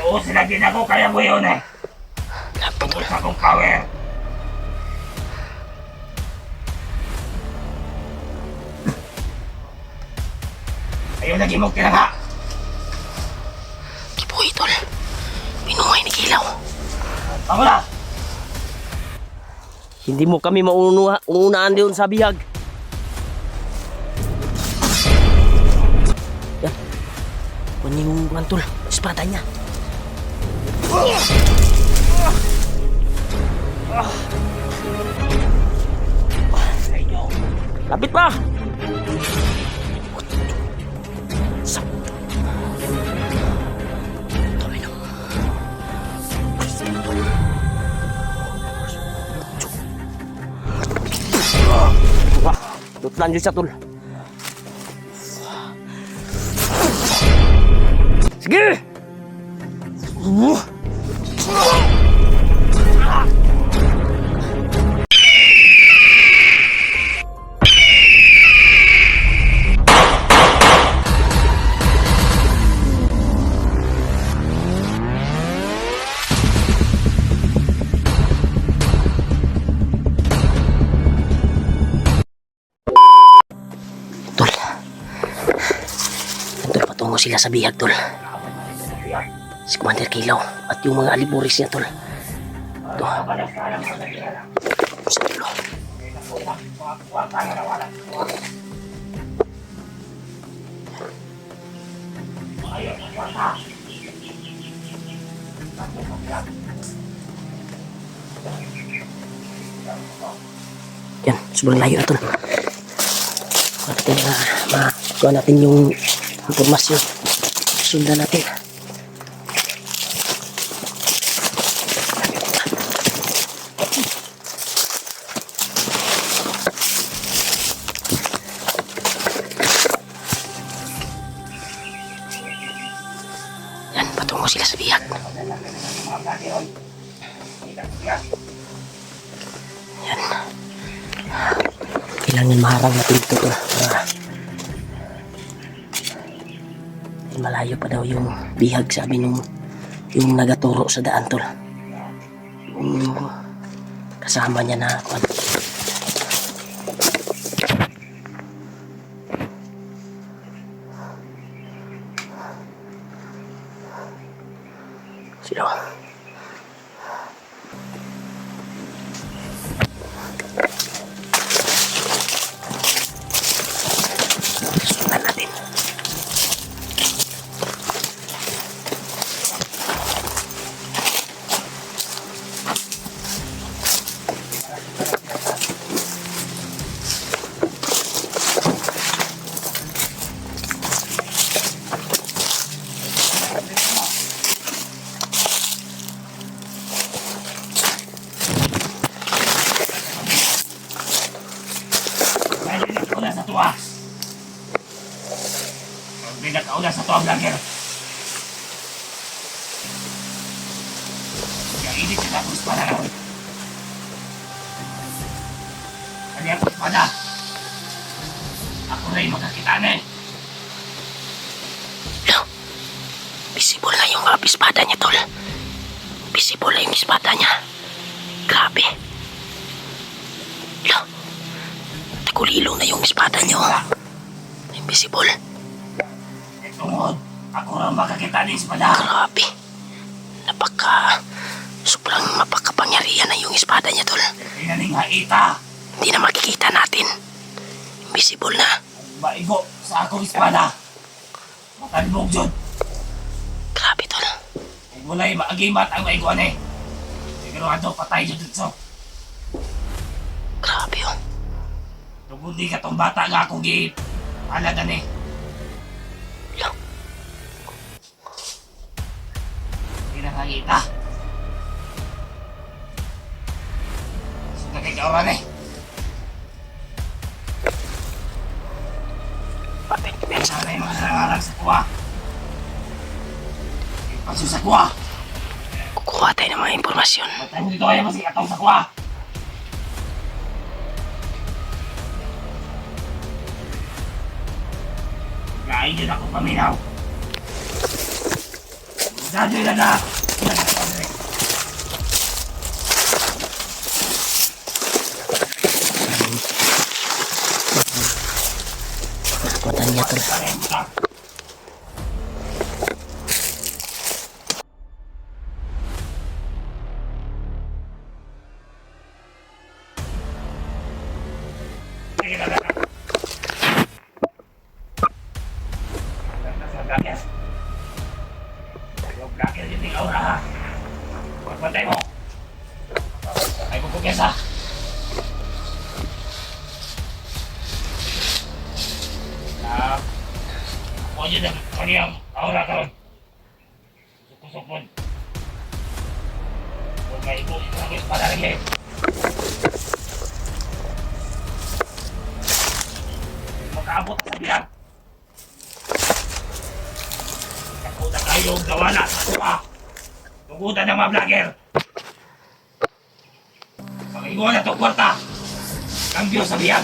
Oo, sila din ako, kaya mo yun eh. Tungkol sa akong power. Ayaw lagi mong tinaga. Kibuhi, tol. Pinumay ni Kilaw. Tama na! Hindi mo kami maunaan doon sa bihag. Yan. Kunin mo mga tol. Espada niya. Lapit pa! Wah, tutlan dyan siya, tol. Sige! Tol. Tol, patungo sila sa bihag, tol. Si Commander Kilaw at yung mga aliburis niya, tol. Ito. Sa tulo. Yan, sobrang layo na, tol. Makuha natin yung informasyon. Sundan natin. Yan, patungo sila sa bihag. Yan. Kailangan maharang natin ito, tol. Malayo pa daw yung bihag, sabi nung yung nagaturo sa daan, tol. Yung kasama niya na sino? Sundan natin. Pinakauna sa tuwa vlogger. Kaya hindi sila kung espada na. Kaya kung espada, ako na yung makakita na eh. Lo, visible na yung espada niya, tol. Visible na yung espada niya. Grabe. Lo, tagulilo na yung espada niya, oh. Invisible. Tungod, ako na makakita ng espada. Grabe. Sobrang mapakapangyarihan na yung espada niya, tol. Hindi na ning haita. Hindi na makikita natin. Invisible na. Maigo sa akong espada. Matalbog dyan. Grabe, tol. Kung wala'y maagimat ang maiguan eh. Siguro ato patay dyan dito. Grabe, oh. Tungod di ka tong bata nga akong alagan eh. Lo, Hindi na nakita. Sudah kay kauran eh. patay. Sana yung mga nangarang sa kuwa. Ipasyo sa kuwa. Kukuha tayo ng mga impormasyon. Matay mo dito kayo masih atong sa kuwa. Kain din ako paminaw. Dadyo na na! Nakutan niya tol. Pagpantay mo! Ay mo pugesa! Ako dyan ang kaniyang aura karon. Sukusupon. Kung may ibo, ikagis pa rin. Makaabot sa biyan. Nakuta kayo ang gawa na sa tuwa. Tugutan ng mga vlogger. Pag-iwan na ito kwarta. Kambyo sa biyan.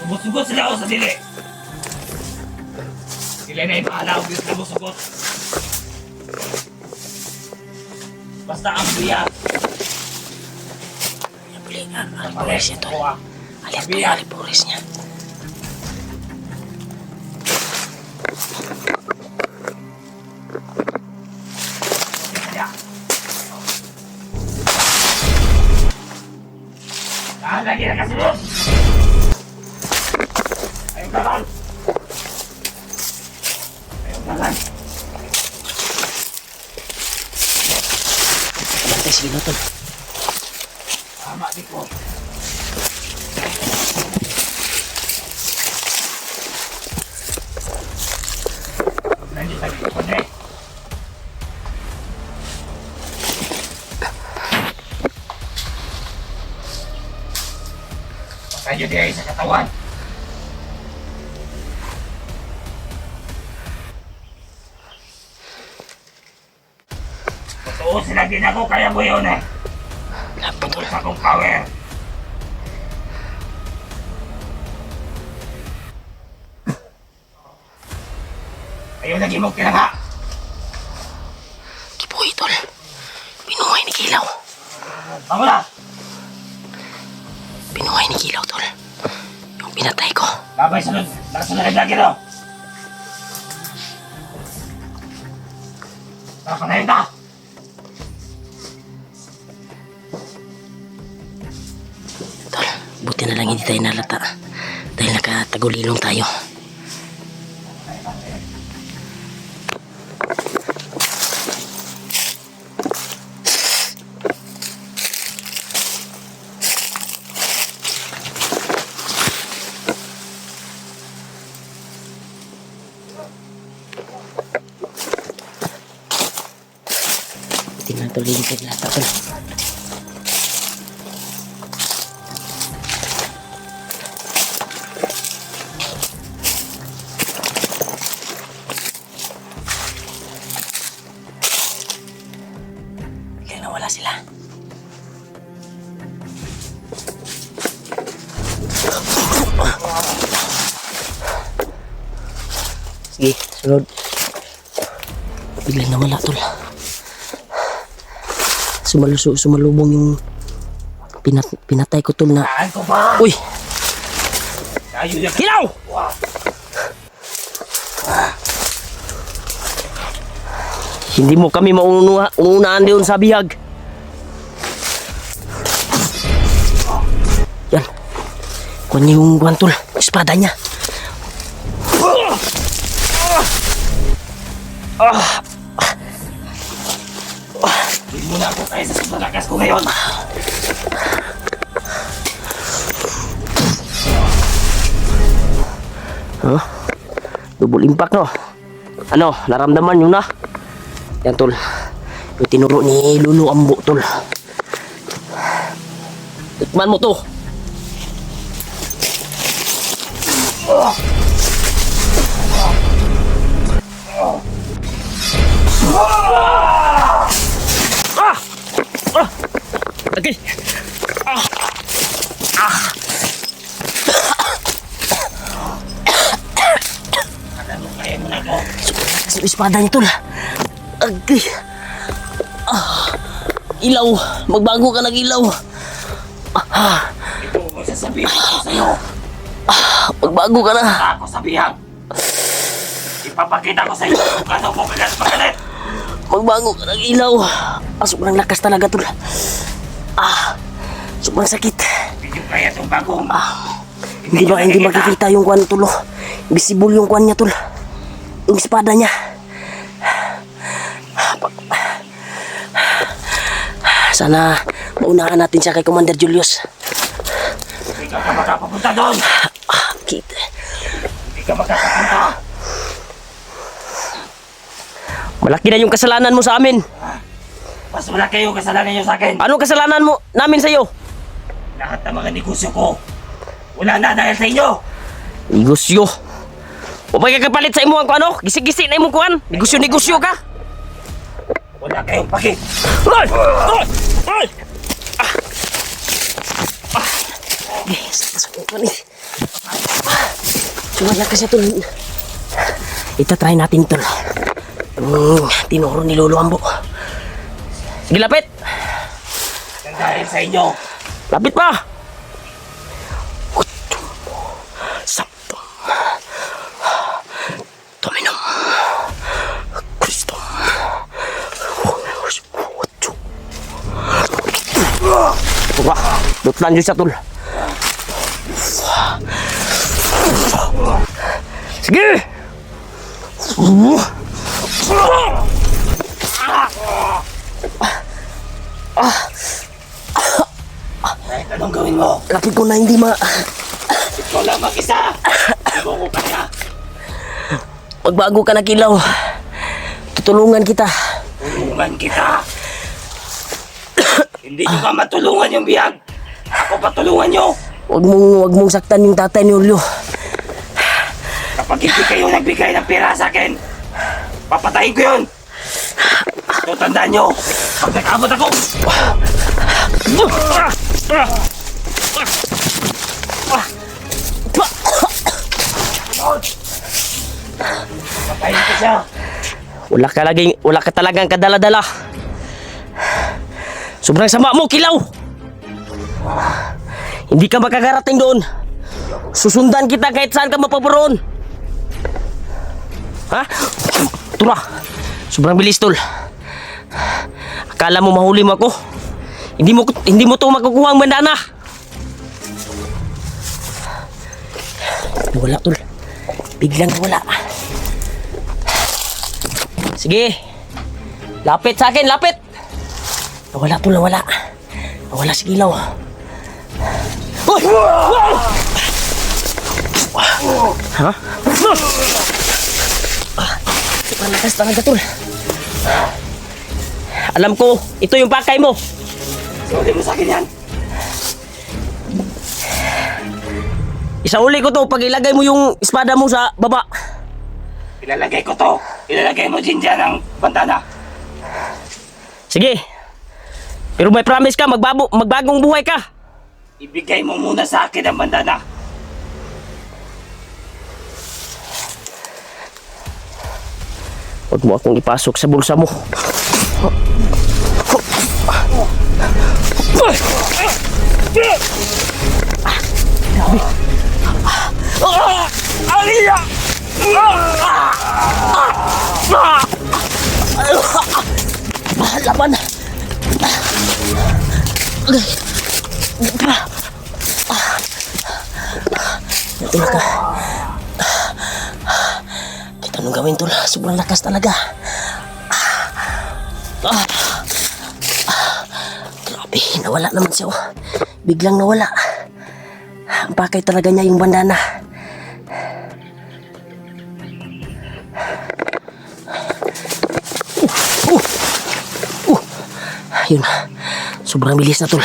Sugot-sugot sila ako sa dili. Sila na yung paalaw yung sugot-sugot. Basta ang biyan. Alipores niya tol. Alipores niya. Lagi na kasunod! Ayong kalan! Ayong kalan! Bantay sige no tol. Tama di ko. Nandiyo sa dito ko na eh. Patay di ay sa katawan. Totoo sila din ako kaya mo yun eh. Tungkol sa kong power. Ayaw lagi mong kinaga. Kibuhi tol. Binuhay ni Kilaw. Ako na! Binuhay ni Kilaw tol. Yung pinatay ko. Babay sunod. Nakasunod ang lagi no. Nakapanayin ka! Tol, buti na lang hindi tayo nalata. Dahil nakatagulilong tayo. Buti na tol, hindi tayo nalata tol. Biglang nawala sila. Sige, sunod. Biglang nawala tol. Sumalubong yung pinatay ko tol na. Saan ko ba? Uy! Ayaw niya. Kilaw! Hindi mo kami mauunaan doon sa bihag. Yan. Kuha niya yung guantol. Espada niya. Hindi mo na ako kaya sa pagkakas ko ngayon. Huh? Double impact no? Ano? Naramdaman yun na? Yan tol. Yung tinuro ni Lulu Ambo tol. Tikman mo to. Okay. Alam mo kaya mo na ako. Sobrang lakas yung espada niya, tol. Agay. Ilaw. Magbago ka ng ilaw. Ito ang sasabihin ko sa'yo. Magbago ka na. Ako sa bihag. Ipapakita ko sa'yo kung ano mo kagalit. Magbago ka ng ilaw. Sobrang lakas talaga, tol. Sobrang sakit. Hindi kaya itong bagong. Hindi makikita yung kwan, tol. Visible yung kwan niya, tol. Yung espada niya. Sana maunahan natin siya kay Commander Julius. Hindi ka makapapunta doon. Kit. Hindi ka makapapunta. Malaki na yung kasalanan mo sa amin. Mas wala kayo kasalanan nyo sa akin. Anong kasalanan mo namin sa iyo? Lahat ng mga negosyo ko. Wala na dahil sa inyo. Negosyo. O ba kakapalit sa imo ang ano? Gisig-gisig na imong kuan. Negosyo ka. Wala kayong paki. Ay! Ay! Yes, sumaya kasi ito. Itatry natin ito. Tinuro ni Lolo Ambo. Sige, lapit. Dahil sa inyo. Lapit pa. Sanctum. Dominum. Christum. Wah, dutlan dyan siya, tol. Sige! Kahit anong gawin mo, Lapit ko na hindi ikaw lang mag-isa. Hindi mo ko kaya. Magbago ka na kilaw. Tutulungan kita. Tulungan kita. Hindi nyo ka matulungan yung bihag. Ako patulungan nyo. Huwag mong saktan yung tatay ni Julio. Kapag hindi kayo nagbigay ng pera sa akin, papatayin ko yun. So tandaan nyo, pag nag-abot ako, patayin ko siya. Wala ka talagang kadala-dala. Sobrang sama mo, kilaw. Hindi ka makakarating doon. Susundan kita kahit saan ka mapaparoon. Ha? Tura. Sobrang bilis, tol. Akala mo mahuli mo ako? Hindi mo to makukuha ang bandana. Wala, tol. Biglang wala. Sige. Lapit sa akin, lapit. Nawala, tol, nawala. Nawala si Kilaw. Uy! Ha? Sobrang lakas talaga, tol. Alam ko, ito yung pakay mo. Sorry mo sa akin yan. Isauli ko to pag ilagay mo yung espada mo sa baba. Ilalagay ko to. Ilalagay mo din dyan ang bandana. Sige. Pero may promise ka, magbagong buhay ka. Ibigay mo muna sa akin ang bandana. Huwag mo akong ipasok sa bulsa mo. Aliya! Laban! Natulog ka. Kita nung gawin tol. Sobrang lakas talaga. Grabe, nawala naman siya. Biglang nawala. Ang pakay talaga niya yung bandana. Yun. Sobrang bilis na tol.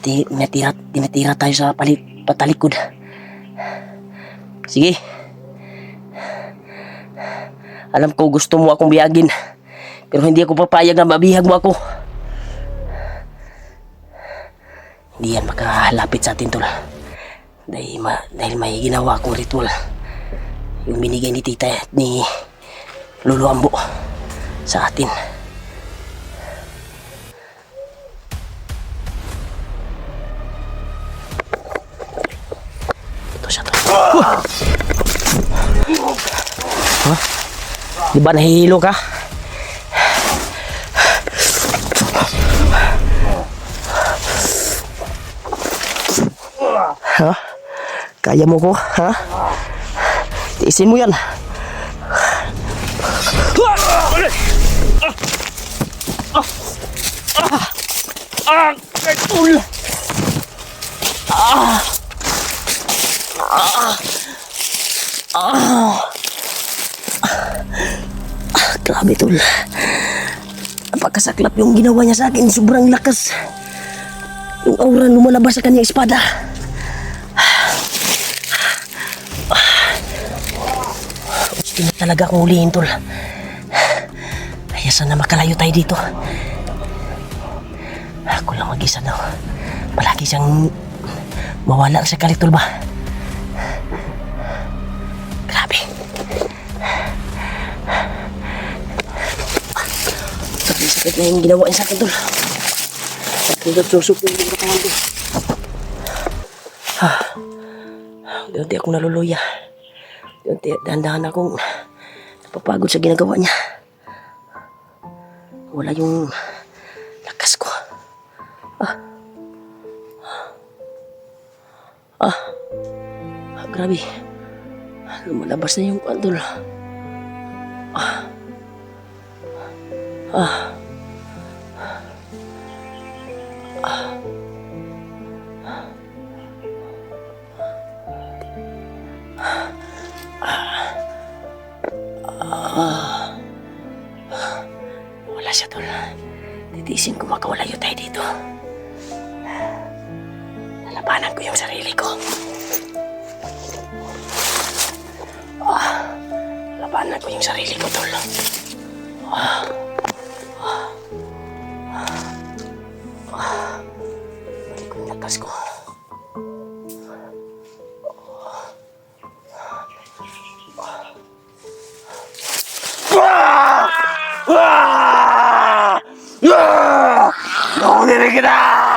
Tinatira tayo sa patalikod. Sige. Alam ko gusto mo akong biyagin. Pero hindi ako papayag na mabihag mo ako. Hindi yan makahalapit sa atin tol. Dahil may ginawa akong ritual. Yung binigay ni tita at ni Lolo Ambo sa atin. Ito siya to. Huh? Di ba nahihilo ka? Ha? Kaya mo ko, ha? Tiisin mo yan. Tol! Grabe, Tol. Napakasaklap yung ginawa niya sa akin. Sobrang lakas. Yung aura lumalabas sa kanyang espada. Gusto na talaga akong hulihin, Tol. Kaya sana makalayo tayo dito. Ako lang mag-isa daw. Palagi siyang mawala sa kalit, Tol ba? Grabe. Sakit na yung ginawa niya sa akin, Tol. Sakit susok yung katawan ko. Unti-unti akong naluluya. Unti dahan-dahan akong napapagod sa ginagawa niya. Wala yung lakas ko. Grabe. Lumalabas na yung kandol. Wala siya, Tol. Titiisin ko makawalayo tayo dito. Lalabanan ko yung sarili ko. Labanan ko yung sarili ko, Tol. Balik ko yung lakas ko. Nahuli rin kita!